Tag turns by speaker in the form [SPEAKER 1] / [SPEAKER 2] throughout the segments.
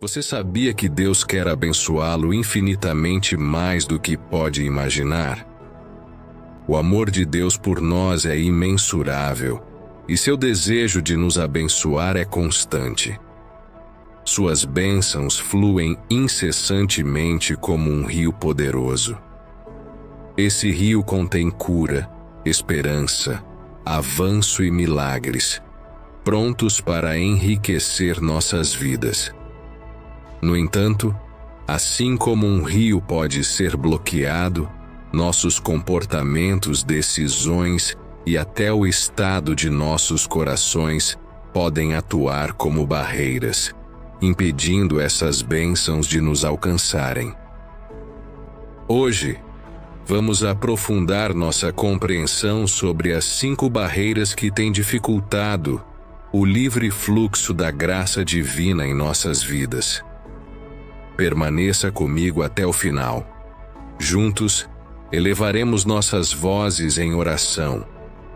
[SPEAKER 1] Você sabia que Deus quer abençoá-lo infinitamente mais do que pode imaginar? O amor de Deus por nós é imensurável, e seu desejo de nos abençoar é constante. Suas bênçãos fluem incessantemente como um rio poderoso. Esse rio contém cura, esperança, avanço e milagres, prontos para enriquecer nossas vidas. No entanto, assim como um rio pode ser bloqueado, nossos comportamentos, decisões e até o estado de nossos corações podem atuar como barreiras, impedindo essas bênçãos de nos alcançarem. Hoje, vamos aprofundar nossa compreensão sobre as 5 barreiras que têm dificultado o livre fluxo da graça divina em nossas vidas. Permaneça comigo até o final. Juntos, elevaremos nossas vozes em oração,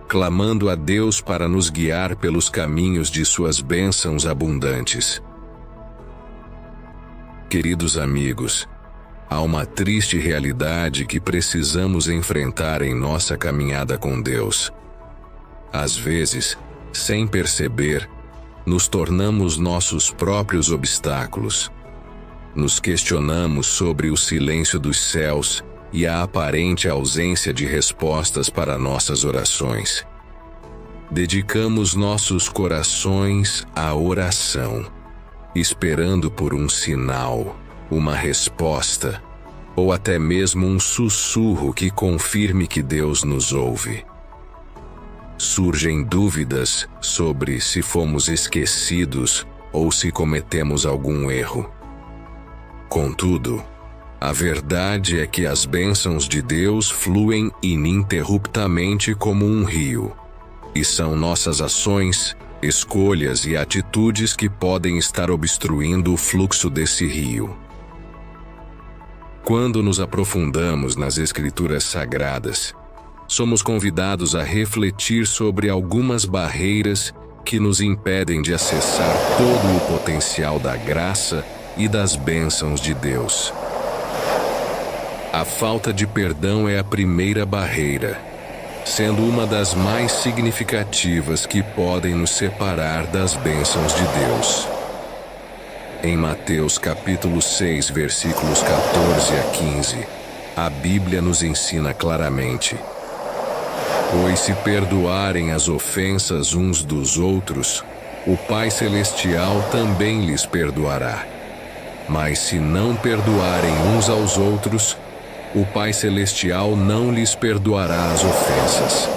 [SPEAKER 1] clamando a Deus para nos guiar pelos caminhos de suas bênçãos abundantes. Queridos amigos, há uma triste realidade que precisamos enfrentar em nossa caminhada com Deus. Às vezes, sem perceber, nos tornamos nossos próprios obstáculos. Nos questionamos sobre o silêncio dos céus e a aparente ausência de respostas para nossas orações. Dedicamos nossos corações à oração, esperando por um sinal, uma resposta, ou até mesmo um sussurro que confirme que Deus nos ouve. Surgem dúvidas sobre se fomos esquecidos ou se cometemos algum erro. Contudo, a verdade é que as bênçãos de Deus fluem ininterruptamente como um rio, e são nossas ações, escolhas e atitudes que podem estar obstruindo o fluxo desse rio. Quando nos aprofundamos nas Escrituras Sagradas, somos convidados a refletir sobre algumas barreiras que nos impedem de acessar todo o potencial da graça e das bênçãos de Deus. A falta de perdão é a primeira barreira, sendo uma das mais significativas que podem nos separar das bênçãos de Deus. Em Mateus capítulo 6, versículos 14 a 15, a Bíblia nos ensina claramente: pois se perdoarem as ofensas uns dos outros, o Pai Celestial também lhes perdoará. Mas se não perdoarem uns aos outros, o Pai Celestial não lhes perdoará as ofensas.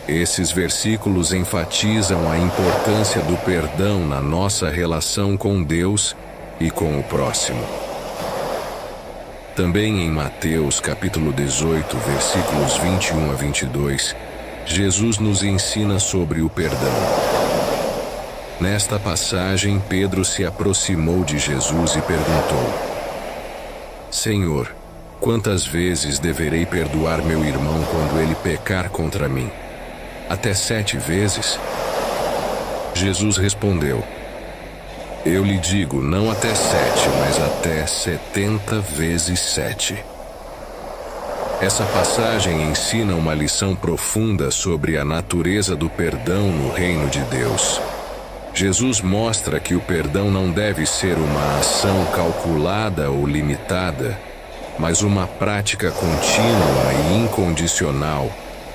[SPEAKER 1] Esses versículos enfatizam a importância do perdão na nossa relação com Deus e com o próximo. Também em Mateus capítulo 18, versículos 21 a 22, Jesus nos ensina sobre o perdão. Nesta passagem, Pedro se aproximou de Jesus e perguntou: Senhor, quantas vezes deverei perdoar meu irmão quando ele pecar contra mim? Até 7 vezes? Jesus respondeu: eu lhe digo, não até 7, mas até 70 vezes 7. Essa passagem ensina uma lição profunda sobre a natureza do perdão no reino de Deus. Jesus mostra que o perdão não deve ser uma ação calculada ou limitada, mas uma prática contínua e incondicional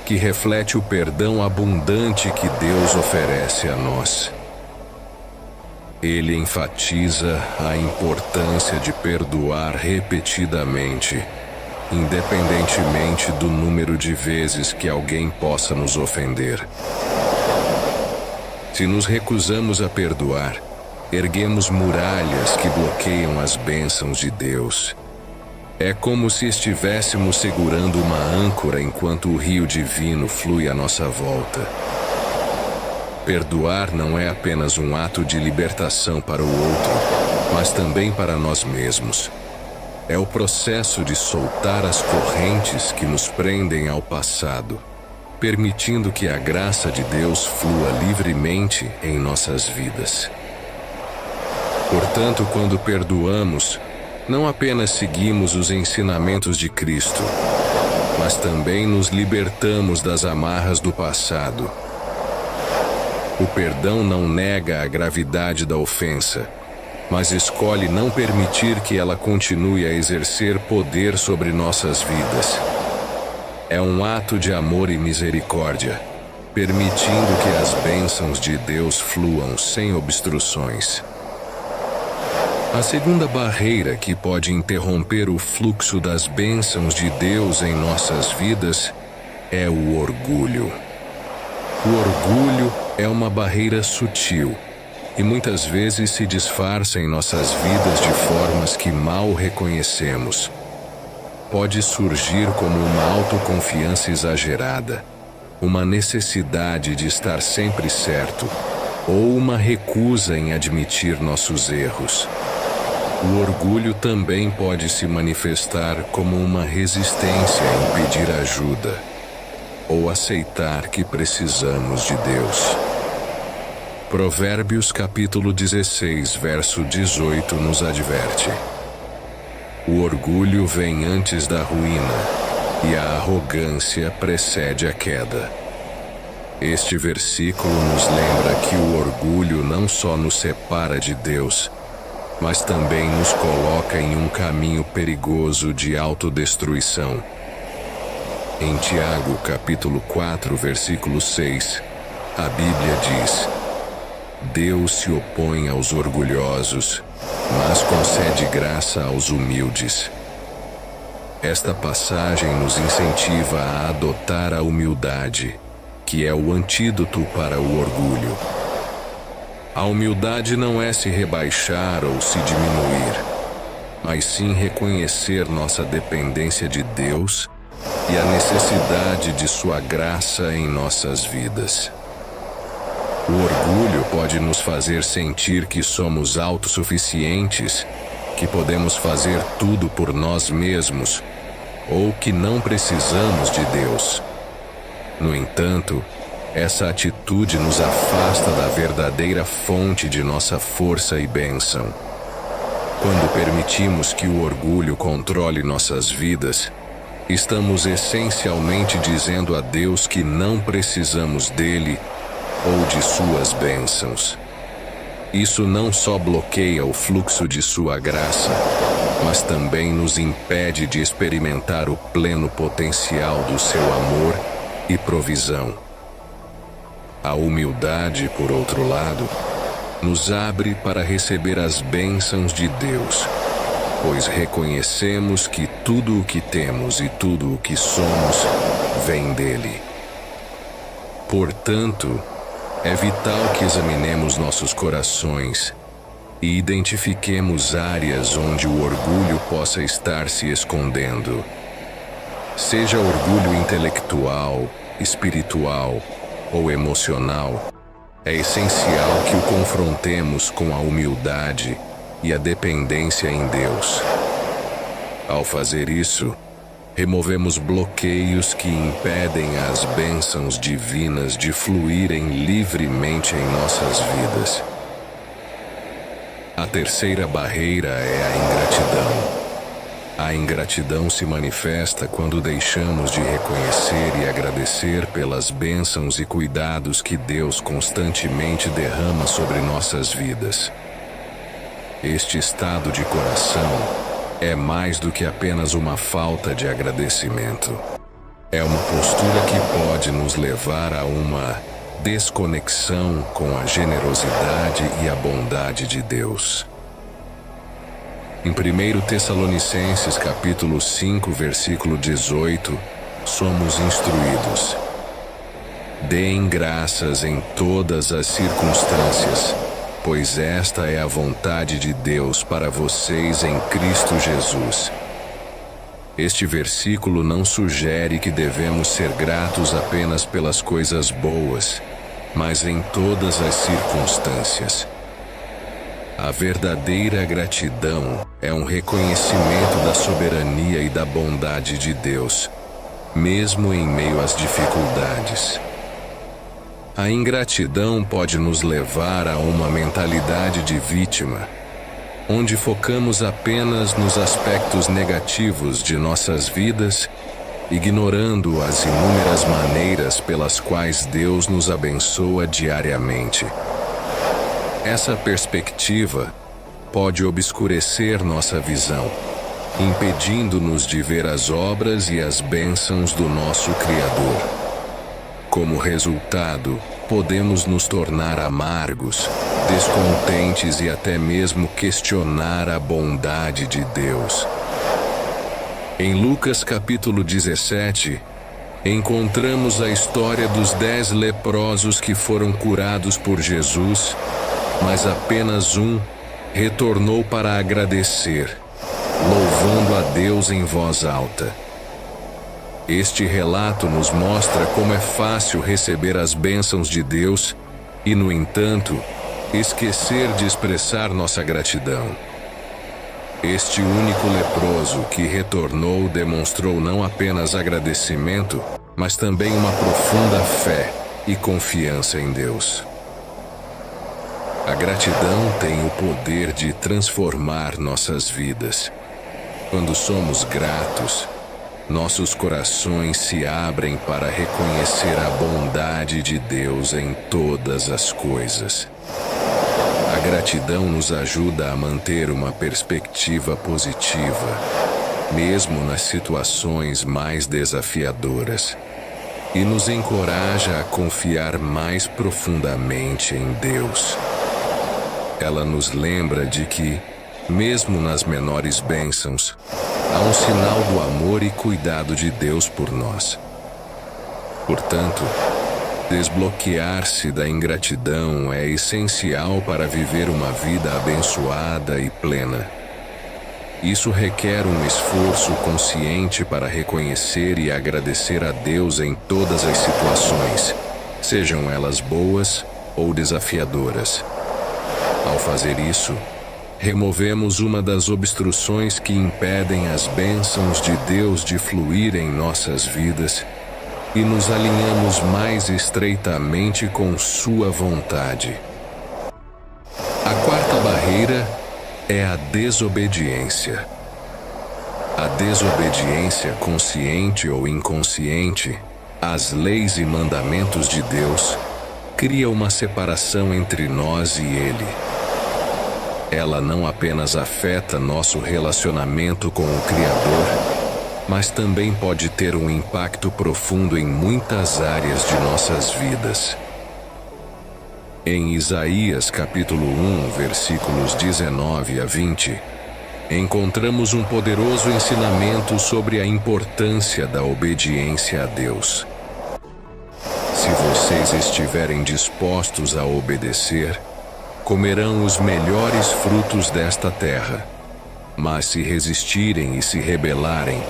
[SPEAKER 1] que reflete o perdão abundante que Deus oferece a nós. Ele enfatiza a importância de perdoar repetidamente, independentemente do número de vezes que alguém possa nos ofender. Se nos recusamos a perdoar, erguemos muralhas que bloqueiam as bênçãos de Deus. É como se estivéssemos segurando uma âncora enquanto o rio divino flui à nossa volta. Perdoar não é apenas um ato de libertação para o outro, mas também para nós mesmos. É o processo de soltar as correntes que nos prendem ao passado, permitindo que a graça de Deus flua livremente em nossas vidas. Portanto, quando perdoamos, não apenas seguimos os ensinamentos de Cristo, mas também nos libertamos das amarras do passado. O perdão não nega a gravidade da ofensa, mas escolhe não permitir que ela continue a exercer poder sobre nossas vidas. É um ato de amor e misericórdia, permitindo que as bênçãos de Deus fluam sem obstruções. A segunda barreira que pode interromper o fluxo das bênçãos de Deus em nossas vidas é o orgulho. O orgulho é uma barreira sutil e muitas vezes se disfarça em nossas vidas de formas que mal reconhecemos. Pode surgir como uma autoconfiança exagerada, uma necessidade de estar sempre certo ou uma recusa em admitir nossos erros. O orgulho também pode se manifestar como uma resistência a pedir ajuda ou aceitar que precisamos de Deus. Provérbios capítulo 16, verso 18 nos adverte: o orgulho vem antes da ruína e a arrogância precede a queda. Este versículo nos lembra que o orgulho não só nos separa de Deus, mas também nos coloca em um caminho perigoso de autodestruição. Em Tiago, capítulo 4, versículo 6, a Bíblia diz: Deus se opõe aos orgulhosos, mas concede graça aos humildes. Esta passagem nos incentiva a adotar a humildade, que é o antídoto para o orgulho. A humildade não é se rebaixar ou se diminuir, mas sim reconhecer nossa dependência de Deus e a necessidade de sua graça em nossas vidas. O orgulho pode nos fazer sentir que somos autossuficientes, que podemos fazer tudo por nós mesmos, ou que não precisamos de Deus. No entanto, essa atitude nos afasta da verdadeira fonte de nossa força e bênção. Quando permitimos que o orgulho controle nossas vidas, estamos essencialmente dizendo a Deus que não precisamos dele ou de suas bênçãos. Isso não só bloqueia o fluxo de sua graça, mas também nos impede de experimentar o pleno potencial do seu amor e provisão. A humildade, por outro lado, nos abre para receber as bênçãos de Deus, pois reconhecemos que tudo o que temos e tudo o que somos vem dele. Portanto, é vital que examinemos nossos corações e identifiquemos áreas onde o orgulho possa estar se escondendo. Seja orgulho intelectual, espiritual ou emocional, é essencial que o confrontemos com a humildade e a dependência em Deus. Ao fazer isso, removemos bloqueios que impedem as bênçãos divinas de fluírem livremente em nossas vidas. A terceira barreira é a ingratidão. A ingratidão se manifesta quando deixamos de reconhecer e agradecer pelas bênçãos e cuidados que Deus constantemente derrama sobre nossas vidas. Este estado de coração é mais do que apenas uma falta de agradecimento. É uma postura que pode nos levar a uma desconexão com a generosidade e a bondade de Deus. Em 1 Tessalonicenses capítulo 5, versículo 18, somos instruídos: deem graças em todas as circunstâncias, pois esta é a vontade de Deus para vocês em Cristo Jesus. Este versículo não sugere que devemos ser gratos apenas pelas coisas boas, mas em todas as circunstâncias. A verdadeira gratidão é um reconhecimento da soberania e da bondade de Deus, mesmo em meio às dificuldades. A ingratidão pode nos levar a uma mentalidade de vítima, onde focamos apenas nos aspectos negativos de nossas vidas, ignorando as inúmeras maneiras pelas quais Deus nos abençoa diariamente. Essa perspectiva pode obscurecer nossa visão, impedindo-nos de ver as obras e as bênçãos do nosso Criador. Como resultado, podemos nos tornar amargos, descontentes e até mesmo questionar a bondade de Deus. Em Lucas capítulo 17, encontramos a história dos 10 leprosos que foram curados por Jesus, mas apenas um retornou para agradecer, louvando a Deus em voz alta. Este relato nos mostra como é fácil receber as bênçãos de Deus e, no entanto, esquecer de expressar nossa gratidão. Este único leproso que retornou demonstrou não apenas agradecimento, mas também uma profunda fé e confiança em Deus. A gratidão tem o poder de transformar nossas vidas. Quando somos gratos, nossos corações se abrem para reconhecer a bondade de Deus em todas as coisas. A gratidão nos ajuda a manter uma perspectiva positiva, mesmo nas situações mais desafiadoras, e nos encoraja a confiar mais profundamente em Deus. Ela nos lembra de que, mesmo nas menores bênçãos, há um sinal do amor e cuidado de Deus por nós. Portanto, desbloquear-se da ingratidão é essencial para viver uma vida abençoada e plena. Isso requer um esforço consciente para reconhecer e agradecer a Deus em todas as situações, sejam elas boas ou desafiadoras. Ao fazer isso, removemos uma das obstruções que impedem as bênçãos de Deus de fluir em nossas vidas e nos alinhamos mais estreitamente com Sua vontade. A quarta barreira é a desobediência. A desobediência consciente ou inconsciente às leis e mandamentos de Deus cria uma separação entre nós e Ele. Ela não apenas afeta nosso relacionamento com o Criador, mas também pode ter um impacto profundo em muitas áreas de nossas vidas. Em Isaías capítulo 1, versículos 19 a 20, encontramos um poderoso ensinamento sobre a importância da obediência a Deus. Se vocês estiverem dispostos a obedecer, comerão os melhores frutos desta terra. Mas se resistirem e se rebelarem,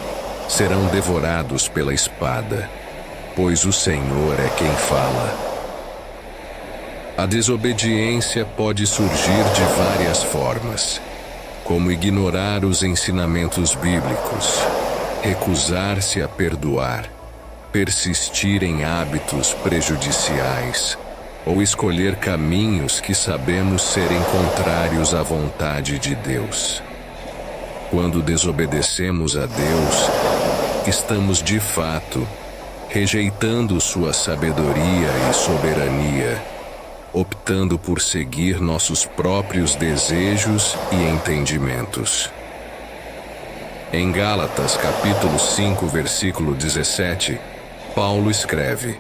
[SPEAKER 1] serão devorados pela espada, pois o Senhor é quem fala. A desobediência pode surgir de várias formas, como ignorar os ensinamentos bíblicos, recusar-se a perdoar, persistir em hábitos prejudiciais, ou escolher caminhos que sabemos serem contrários à vontade de Deus. Quando desobedecemos a Deus, estamos de fato rejeitando Sua sabedoria e soberania, optando por seguir nossos próprios desejos e entendimentos. Em Gálatas capítulo 5, versículo 17, Paulo escreve: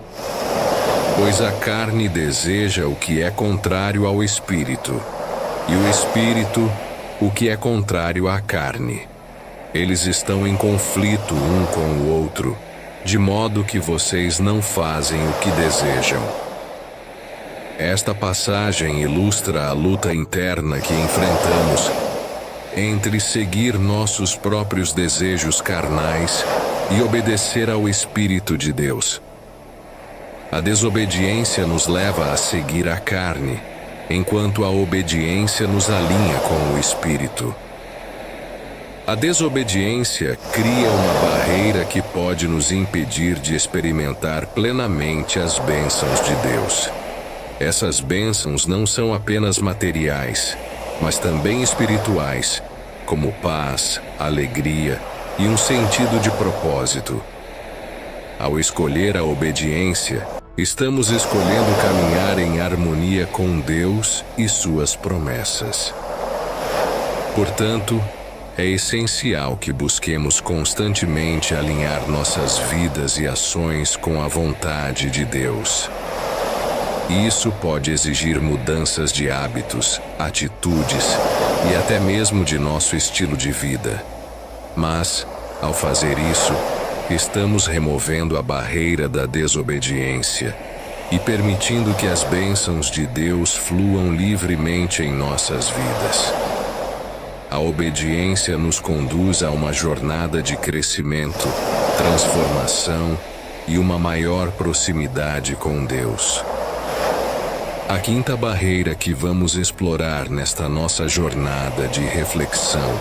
[SPEAKER 1] Pois a carne deseja o que é contrário ao Espírito, e o Espírito o que é contrário à carne. Eles estão em conflito um com o outro, de modo que vocês não fazem o que desejam. Esta passagem ilustra a luta interna que enfrentamos entre seguir nossos próprios desejos carnais e obedecer ao Espírito de Deus. A desobediência nos leva a seguir a carne, enquanto a obediência nos alinha com o Espírito. A desobediência cria uma barreira que pode nos impedir de experimentar plenamente as bênçãos de Deus. Essas bênçãos não são apenas materiais, mas também espirituais, como paz, alegria e um sentido de propósito. Ao escolher a obediência, estamos escolhendo caminhar em harmonia com Deus e suas promessas. Portanto, é essencial que busquemos constantemente alinhar nossas vidas e ações com a vontade de Deus. Isso pode exigir mudanças de hábitos, atitudes e até mesmo de nosso estilo de vida. Mas, ao fazer isso, estamos removendo a barreira da desobediência e permitindo que as bênçãos de Deus fluam livremente em nossas vidas. A obediência nos conduz a uma jornada de crescimento, transformação e uma maior proximidade com Deus. A quinta barreira que vamos explorar nesta nossa jornada de reflexão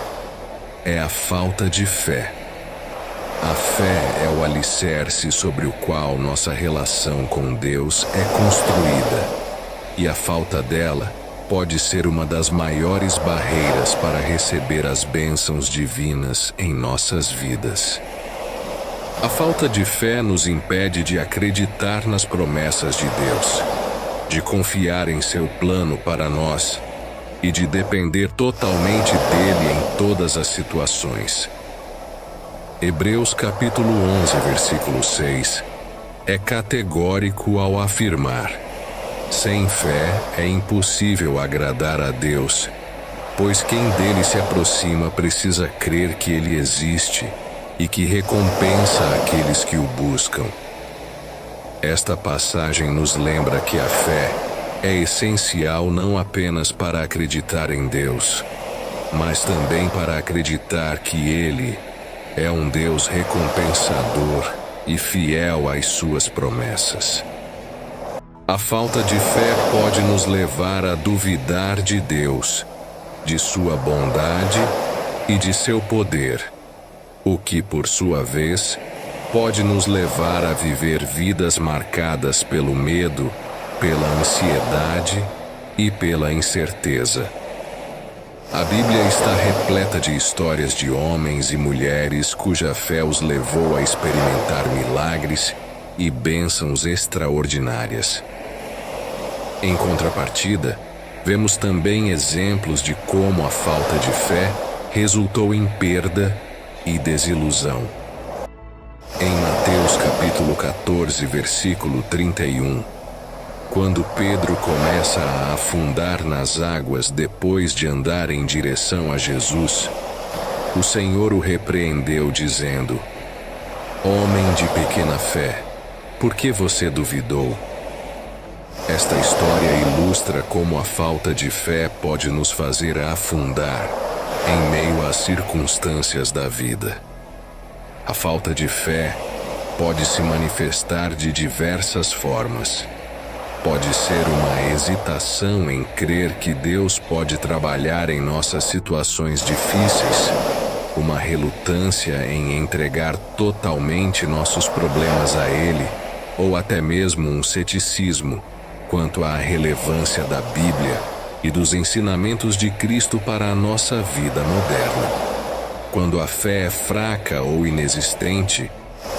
[SPEAKER 1] é a falta de fé. A fé é o alicerce sobre o qual nossa relação com Deus é construída, e a falta dela pode ser uma das maiores barreiras para receber as bênçãos divinas em nossas vidas. A falta de fé nos impede de acreditar nas promessas de Deus, de confiar em seu plano para nós e de depender totalmente dele em todas as situações. Hebreus capítulo 11, versículo 6, é categórico ao afirmar: sem fé é impossível agradar a Deus, pois quem dele se aproxima precisa crer que ele existe e que recompensa aqueles que o buscam. Esta passagem nos lembra que a fé é essencial não apenas para acreditar em Deus, mas também para acreditar que Ele é um Deus recompensador e fiel às suas promessas. A falta de fé pode nos levar a duvidar de Deus, de sua bondade e de seu poder, o que, por sua vez, pode nos levar a viver vidas marcadas pelo medo, pela ansiedade e pela incerteza. A Bíblia está repleta de histórias de homens e mulheres cuja fé os levou a experimentar milagres e bênçãos extraordinárias. Em contrapartida, vemos também exemplos de como a falta de fé resultou em perda e desilusão. Em Mateus capítulo 14, versículo 31, quando Pedro começa a afundar nas águas depois de andar em direção a Jesus, o Senhor o repreendeu dizendo: homem de pequena fé, por que você duvidou? Esta história ilustra como a falta de fé pode nos fazer afundar em meio às circunstâncias da vida. A falta de fé pode se manifestar de diversas formas. Pode ser uma hesitação em crer que Deus pode trabalhar em nossas situações difíceis, uma relutância em entregar totalmente nossos problemas a Ele, ou até mesmo um ceticismo quanto à relevância da Bíblia e dos ensinamentos de Cristo para a nossa vida moderna. Quando a fé é fraca ou inexistente,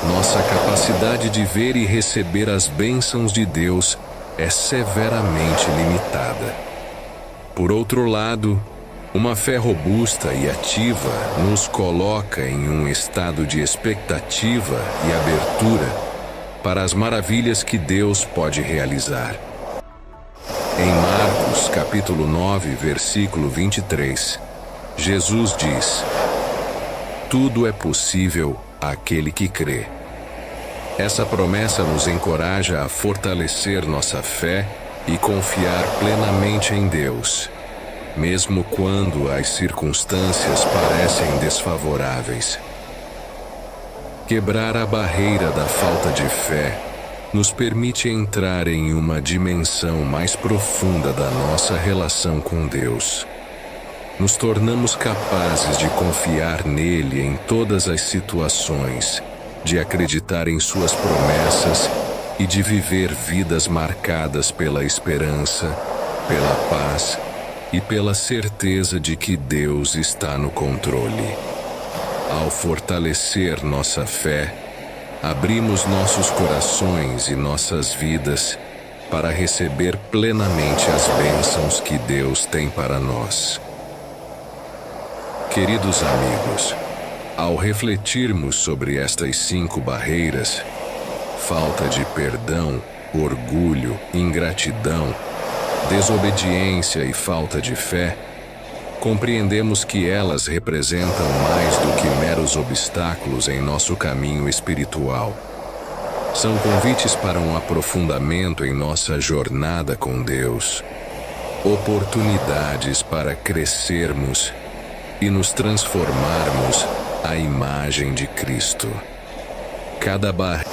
[SPEAKER 1] nossa capacidade de ver e receber as bênçãos de Deus é severamente limitada. Por outro lado, uma fé robusta e ativa nos coloca em um estado de expectativa e abertura para as maravilhas que Deus pode realizar. Em Marcos capítulo 9, versículo 23, Jesus diz: tudo é possível àquele que crê. Essa promessa nos encoraja a fortalecer nossa fé e confiar plenamente em Deus, mesmo quando as circunstâncias parecem desfavoráveis. Quebrar a barreira da falta de fé nos permite entrar em uma dimensão mais profunda da nossa relação com Deus. Nos tornamos capazes de confiar nele em todas as situações, de acreditar em suas promessas e de viver vidas marcadas pela esperança, pela paz e pela certeza de que Deus está no controle. Ao fortalecer nossa fé, abrimos nossos corações e nossas vidas para receber plenamente as bênçãos que Deus tem para nós. Queridos amigos, ao refletirmos sobre estas 5 barreiras, falta de perdão, orgulho, ingratidão, desobediência e falta de fé, compreendemos que elas representam mais do que meros obstáculos em nosso caminho espiritual. São convites para um aprofundamento em nossa jornada com Deus, oportunidades para crescermos e nos transformarmos à imagem de Cristo. Cada barreira